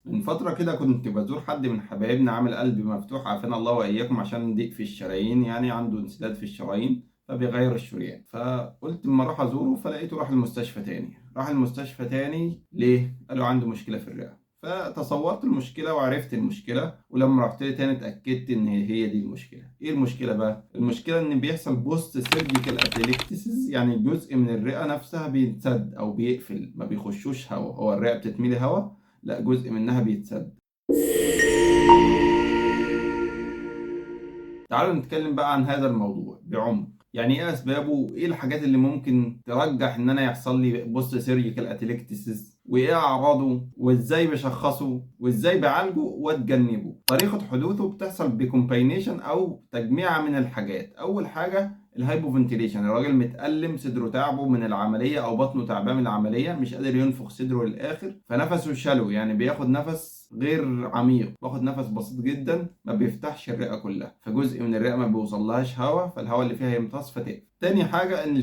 من فترة كده كنت بزور حد من حبايبنا عامل قلب مفتوح عافانا الله وإياكم عشان ضيق في الشرايين، يعني عنده انسداد في الشرايين فبيغير الشريان. فقلت اما اروح ازوره فلقيته راح المستشفى تاني. راح المستشفى تاني ليه؟ قالوا عنده مشكلة في الرئة. فتصورت المشكلة وعرفت المشكلة، ولما رحت له تاني اتأكدت ان هي دي المشكلة. ايه المشكلة بقى؟ المشكلة ان بيحصل بوست سيرجيكال اتليكتسز، يعني جزء من الرئة نفسها بيتسد او بيقفل، ما بيخشوش هوا. هو الرئة بتتملي هوا، لا جزء منها بيتسد. تعالوا نتكلم بقى عن هذا الموضوع بعمق. يعني ايه اسبابه، وايه الحاجات اللي ممكن ترجح ان انا يحصل لي بوست سيرجيكال اتليكتسس، وايه اعراضه، وازاي بشخصه، وازاي بعالجه واتجنبه. طريقة حدوثه بتحصل بكومباينيشن او تجميعة من الحاجات. اول حاجة الهايبوفنتيليشن، الراجل متألم، صدره تعبه من العملية او بطنه تعبان من العملية، مش قادر ينفخ صدره للاخر، فنفسه شلو، يعني بياخد نفس غير عميق، باخد نفس بسيط جدا، ما بيفتحش الرئة كلها، فجزء من الرئة ما بيوصلهاش هواء، فالهواء اللي فيها يمتص فتقفل. تاني حاجة ان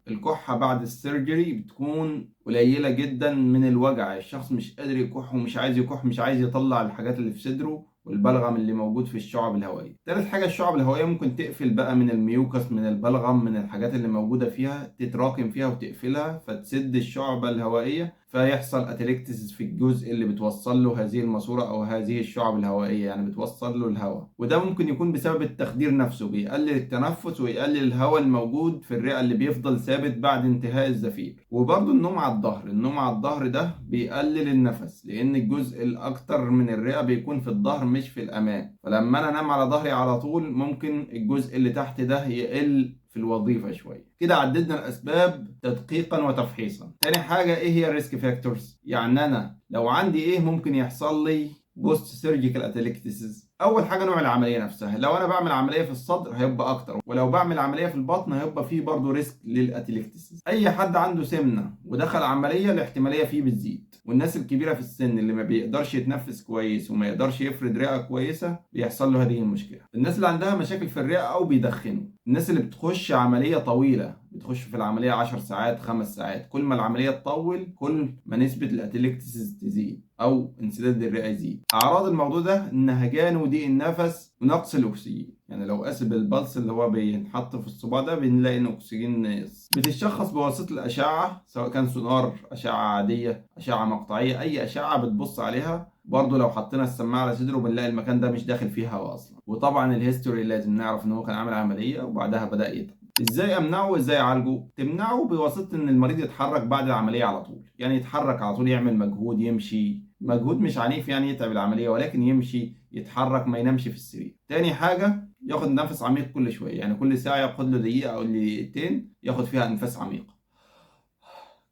الكحة بعد السيرجري بتكون قليلة جدا من الوجع، الشخص مش قادر يكح ومش عايز يكح، مش عايز يطلع الحاجات اللي في صدره والبلغم اللي موجود في الشعب الهوائية. تالت حاجة الشعب الهوائية ممكن تقفل بقى من الميوكس، من البلغم، من الحاجات اللي موجودة فيها، تتراكم فيها وتقفلها فتسد الشعبة الهوائية، فيحصل اتليكتسس في الجزء اللي بتوصل له هذه الماسورة او هذه الشعب الهوائية، يعني بتوصل له الهواء. وده ممكن يكون بسبب التخدير نفسه، بيقلل التنفس ويقلل الهواء الموجود في الرئة اللي بيفضل ثابت بعد انتهاء الزفير. وبرضه النوم على الظهر، النوم على الظهر ده بيقلل النفس، لان الجزء الاكتر من الرئة بيكون في الظهر مش في الامام، فلما انا انام على ظهري على طول ممكن الجزء اللي تحت ده يقل في الوظيفة شوية. كده عددنا الأسباب تدقيقا وتفحيصا. تاني حاجة إيه هي الريسك فاكتورز؟ يعني أنا لو عندي إيه ممكن يحصل لي بوست سيرجيكال اتليكتسز. اول حاجه نوع العمليه نفسها، لو انا بعمل عمليه في الصدر هيبقى اكتر، ولو بعمل عمليه في البطن هيبقى فيه برضه ريسك للاتليكتسز. اي حد عنده سمنه ودخل عمليه الاحتماليه فيه بتزيد، والناس الكبيره في السن اللي ما بيقدرش يتنفس كويس وما يقدرش يفرد رئه كويسه بيحصل له هذه المشكله. الناس اللي عندها مشاكل في الرئه او بيدخنوا، الناس اللي بتخش عمليه طويله، بتخش في العمليه 10 ساعات 5 ساعات، كل ما العمليه تطول كل ما نسبه الاتليكتسز تزيد او انسداد الرئه يزيد. اعراض الموضوع ده نهجان وضيق النفس ونقص الاكسجين، يعني لو قاس بالبلس اللي هو بينحط في الصباع ده بنلاقي ان الاكسجين ناقص. بتتشخص بواسطه الاشعه، سواء كان سونار، اشعه عاديه، اشعه مقطعيه، اي اشعه بتبص عليها. برضه لو حطينا السماعه على صدره بنلاقي المكان ده مش داخل فيه هواء اصلا. وطبعا الهيستوري لازم نعرف ان هو كان عامل عمليه وبعدها بدا يتعب. ازاي امنعه وازاي اعالجه؟ تمنعه بواسطه ان المريض يتحرك بعد العمليه على طول، يعني يتحرك على طول، يعمل مجهود، يمشي مجهود مش عنيف يعني يتعب العمليه، ولكن يمشي يتحرك، ما ينامش في السرير. تاني حاجه ياخد نفس عميق كل شويه، يعني كل ساعه ياخد له دقيقه او دقيقتين ياخد فيها انفاس عميقه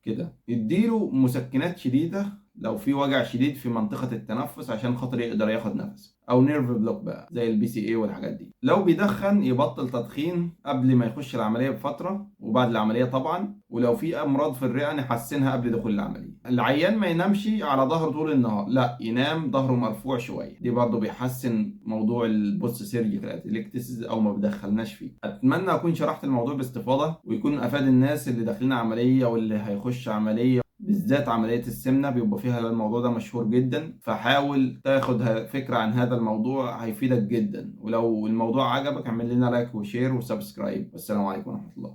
كده. يديله مسكنات شديدة لو في وجع شديد في منطقة التنفس عشان خاطر يقدر ياخد نفس، او نيرف بلوك بقى زي البي سي اي والحاجات دي. لو بيدخن يبطل تدخين قبل ما يخش العملية بفترة وبعد العملية طبعا. ولو في امراض في الرئة نحسنها قبل دخول العملية. العيان ما ينامش على ظهره طول النهار، لا ينام ظهره مرفوع شوية، دي برضه بيحسن موضوع البوست سيرجيكال اتليكتسز او ما بدخلناش فيه. اتمنى اكون شرحت الموضوع باستفاضة ويكون افاد الناس اللي داخلين عملية واللي هيخش عملية، بالذات عملية السمنة بيبقى فيها الموضوع ده مشهور جدا. فحاول تاخد فكرة عن هذا الموضوع هيفيدك جدا. ولو الموضوع عجبك اعمل لنا لايك وشير وسبسكرايب. والسلام عليكم ورحمة الله.